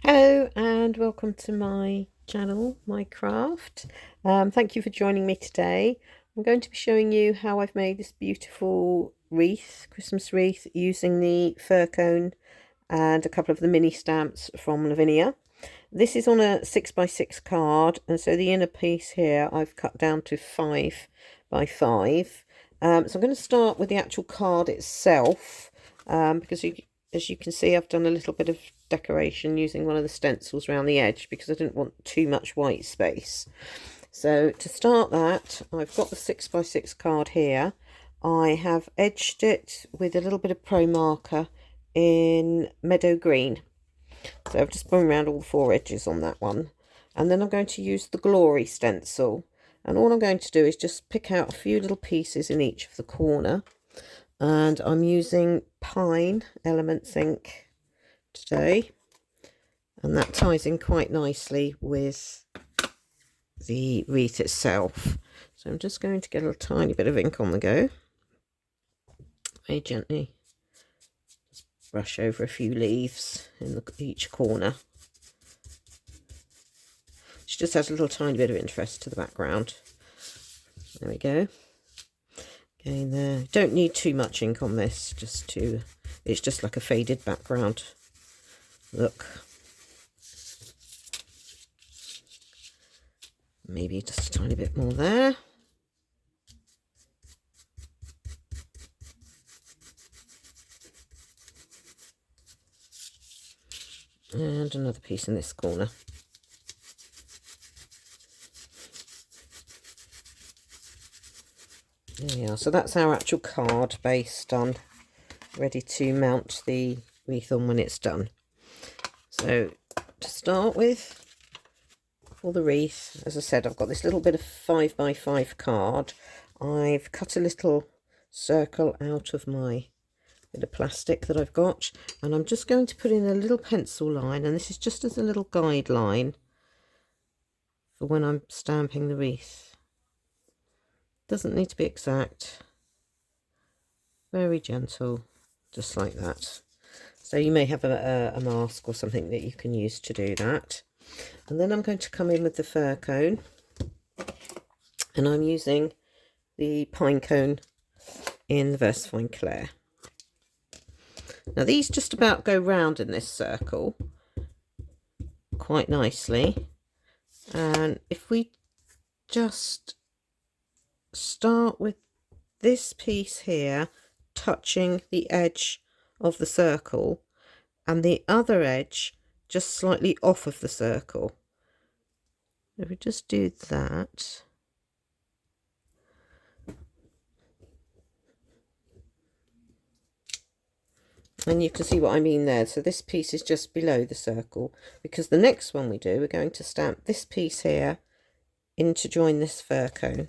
Hello and welcome to my channel, my craft. Thank you for joining me today. I'm going to be showing you how I've made this beautiful wreath, Christmas wreath, using the fir cone and a couple of the mini stamps from Lavinia. This is on a 6x6 card, and so the inner piece here I've cut down to 5x5. So I'm going to start with the actual card itself, because as you can see, I've done a little bit of decoration using one of the stencils around the edge because I didn't want too much white space. So to start that, I've got the 6x6 card here. I have edged it with a little bit of pro marker in meadow green. So I've just gone around all four edges on that one. And then I'm going to use the Glory stencil. And all I'm going to do is just pick out a few little pieces in each of the corner. And I'm using Pine Elements ink today. And that ties in quite nicely with the wreath itself. So I'm just going to get a tiny bit of ink on the go. Very gently. Brush over a few leaves in each corner. She just adds a little tiny bit of interest to the background. There we go. Again there. Don't need too much ink on this, it's just like a faded background look. Maybe just a tiny bit more there. And another piece in this corner. There we are. So that's our actual card base done, ready to mount the wreath on when it's done. So to start with, for the wreath, as I said, I've got this little bit of 5x5 card. I've cut a little circle out of my bit of plastic that I've got, and I'm just going to put in a little pencil line, and this is just as a little guideline for when I'm stamping the wreath. Doesn't need to be exact, very gentle, just like that. So you may have a mask or something that you can use to do that. And then I'm going to come in with the fir cone, and I'm using the Pinecone in the Versafine Clair. Now these just about go round in this circle quite nicely, and if we just start with this piece here touching the edge of the circle and the other edge just slightly off of the circle, if we just do that, and you can see what I mean there. So this piece is just below the circle, because the next one we do, we're going to stamp this piece here in to join this fir cone.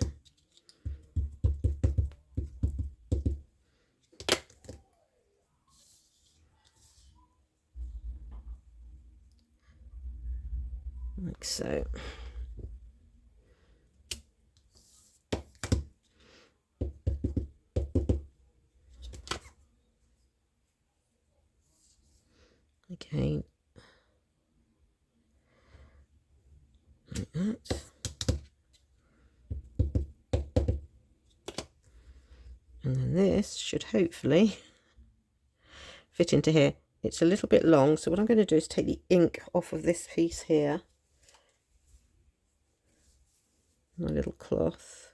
Like so. Again, like that. And then this should hopefully fit into here. It's a little bit long, so what I'm going to do is take the ink off of this piece here, my little cloth,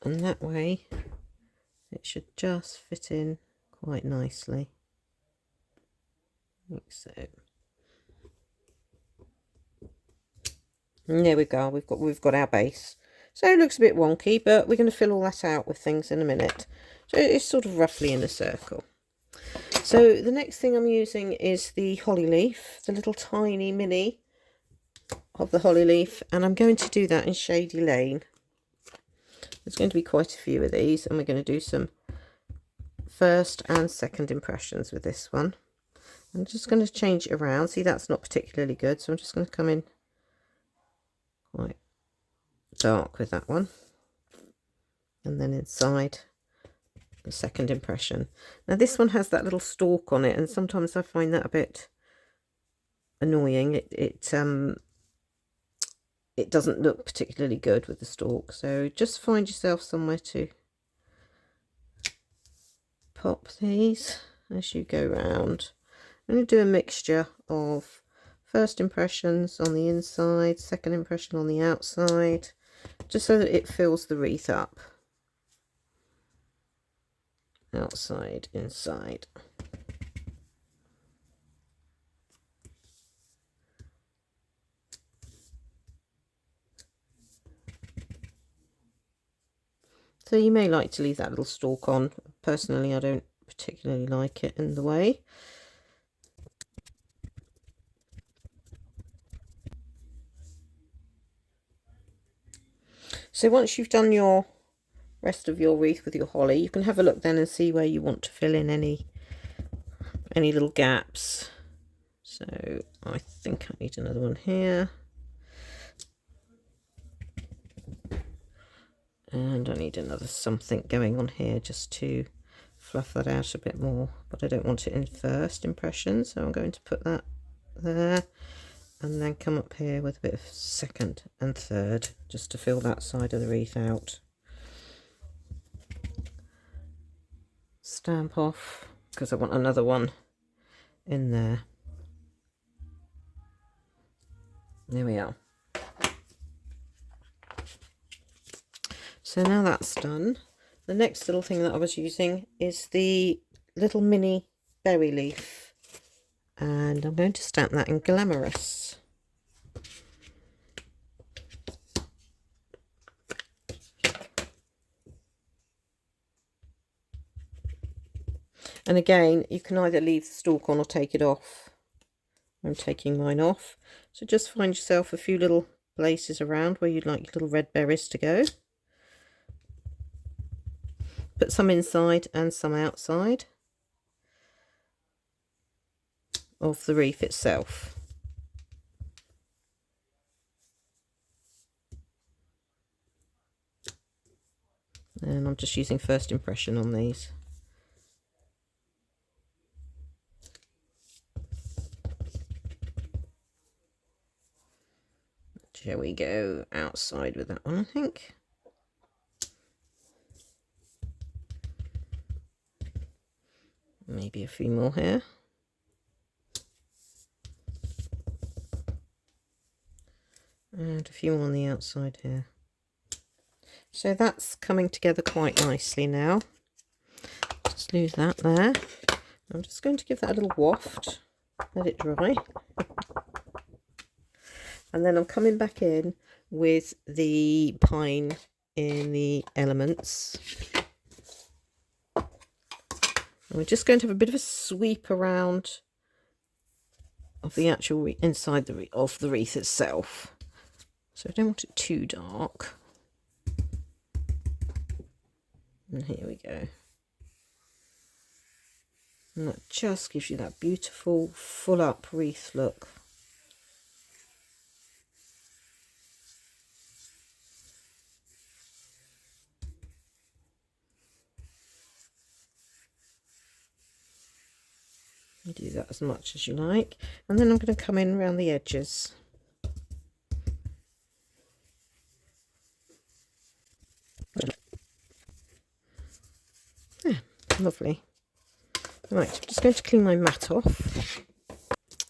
and that way it should just fit in quite nicely, like so. And there we go. We've got our base. So it looks a bit wonky, but we're going to fill all that out with things in a minute. So it's sort of roughly in a circle. So the next thing I'm using is the holly leaf, the little tiny mini of the holly leaf, and I'm going to do that in Shady Lane. There's going to be quite a few of these, and we're going to do some first and second impressions with this one. I'm just going to change it around. See, that's not particularly good, so I'm just going to come in quite dark with that one, and then inside a second impression. Now this one has that little stalk on it, and sometimes I find that a bit annoying. It doesn't look particularly good with the stalk, so just find yourself somewhere to pop these as you go round. I'm going to do a mixture of first impressions on the inside, second impression on the outside, just so that it fills the wreath up. Outside, inside. So you may like to leave that little stalk on. Personally, I don't particularly like it in the way. So once you've done your rest of your wreath with your holly, you can have a look then and see where you want to fill in any little gaps. So I think I need another one here. And I need another something going on here just to fluff that out a bit more, but I don't want it in first impression, so I'm going to put that there and then come up here with a bit of second and third just to fill that side of the wreath out. Stamp off because I want another one in there. There we are. So now that's done, the next little thing that I was using is the little mini berry leaf, and I'm going to stamp that in Glamorous. And again, you can either leave the stalk on or take it off. I'm taking mine off. So just find yourself a few little places around where you'd like your little red berries to go. Put some inside and some outside of the wreath itself. And I'm just using first impression on these. Shall we go outside with that one, I think? Maybe a few more here. And a few more on the outside here. So that's coming together quite nicely now. Just lose that there. I'm just going to give that a little waft, let it dry. And then I'm coming back in with the pine in the elements. And we're just going to have a bit of a sweep around of the actual inside of the wreath itself. So I don't want it too dark. And here we go. And that just gives you that beautiful full up wreath look. You do that as much as you like, and then I'm going to come in around the edges. Yeah, lovely. Right, I'm just going to clean my mat off,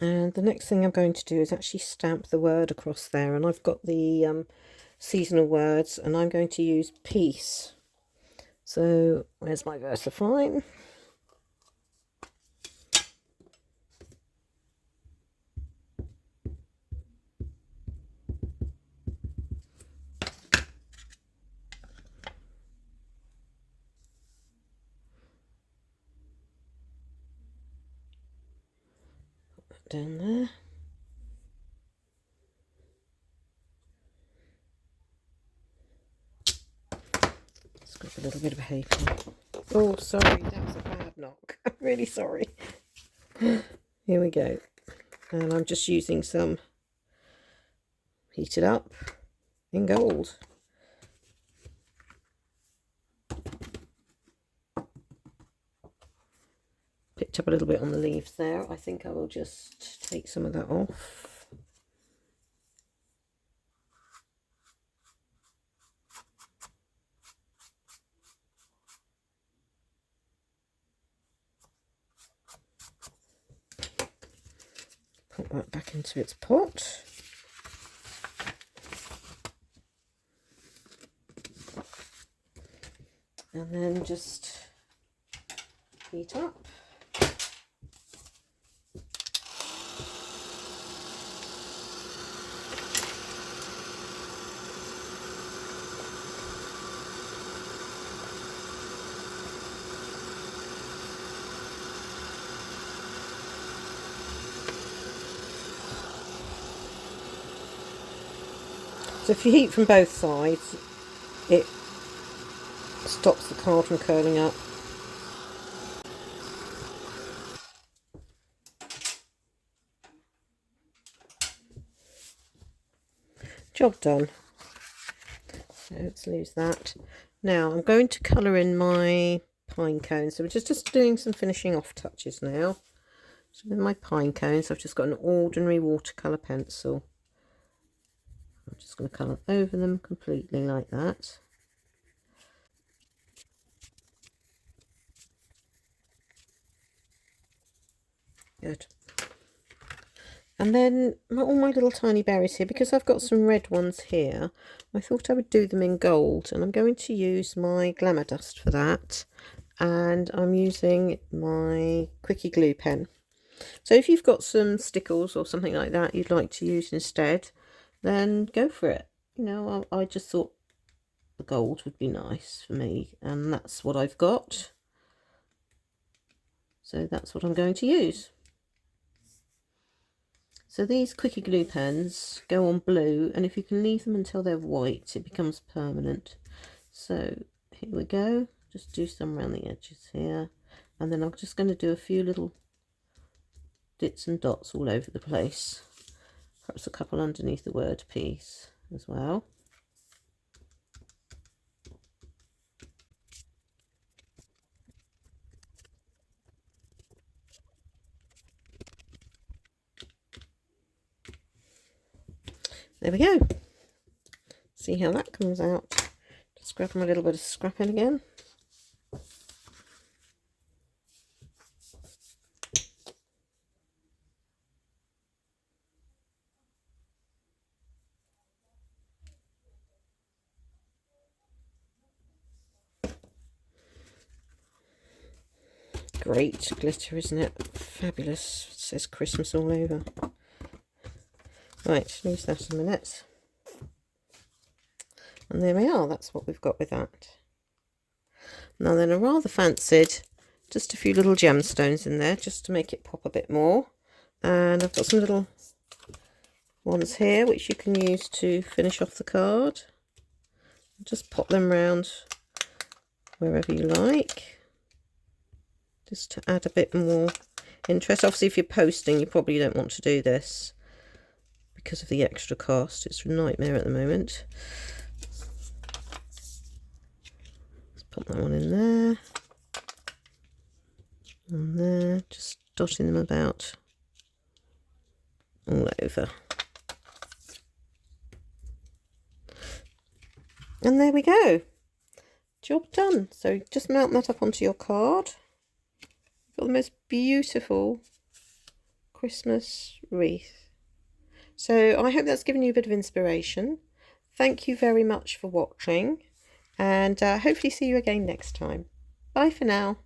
and the next thing I'm going to do is actually stamp the word across there, and I've got the seasonal words, and I'm going to use peace. So where's my Versafine? Down there. Let's grab a little bit of a halfpenny. Oh, sorry, that was a bad knock. I'm really sorry. Here we go. And I'm just using some Heated Up in gold. picked up a little bit on the leaves there. I think I will just take some of that off. Put that back into its pot. And then just heat up. So if you heat from both sides, it stops the card from curling up. Job done. So let's lose that. Now I'm going to colour in my pine cones. So we're just doing some finishing off touches now. So with my pine cones, I've just got an ordinary watercolour pencil. I'm just going to colour over them completely like that. Good. And then all my little tiny berries here, because I've got some red ones here, I thought I would do them in gold, and I'm going to use my Glamour dust for that, and I'm using my Quickie glue pen. So if you've got some stickles or something like that you'd like to use instead, then go for it. You know, I just thought the gold would be nice for me, and that's what I've got. So that's what I'm going to use. So these Quickie glue pens go on blue, and if you can leave them until they're white, it becomes permanent. So here we go. Just do some around the edges here, and then I'm just going to do a few little dits and dots all over the place. Perhaps a couple underneath the word peace as well. There we go. See how that comes out. Just grab my little bit of scrapping again. Great glitter, isn't it? Fabulous. It says Christmas all over. Right, leave that a minute. And there we are, that's what we've got with that. Now then, I rather fancied just a few little gemstones in there, just to make it pop a bit more. And I've got some little ones here, which you can use to finish off the card. Just pop them around wherever you like, just to add a bit more interest. Obviously, if you're posting, you probably don't want to do this because of the extra cost. It's a nightmare at the moment. Let's pop that one in there and there, just dotting them about all over. And there we go, job done. So just mount that up onto your card. You've got the most beautiful Christmas wreath. So I hope that's given you a bit of inspiration. Thank you very much for watching, and hopefully see you again next time. Bye for now.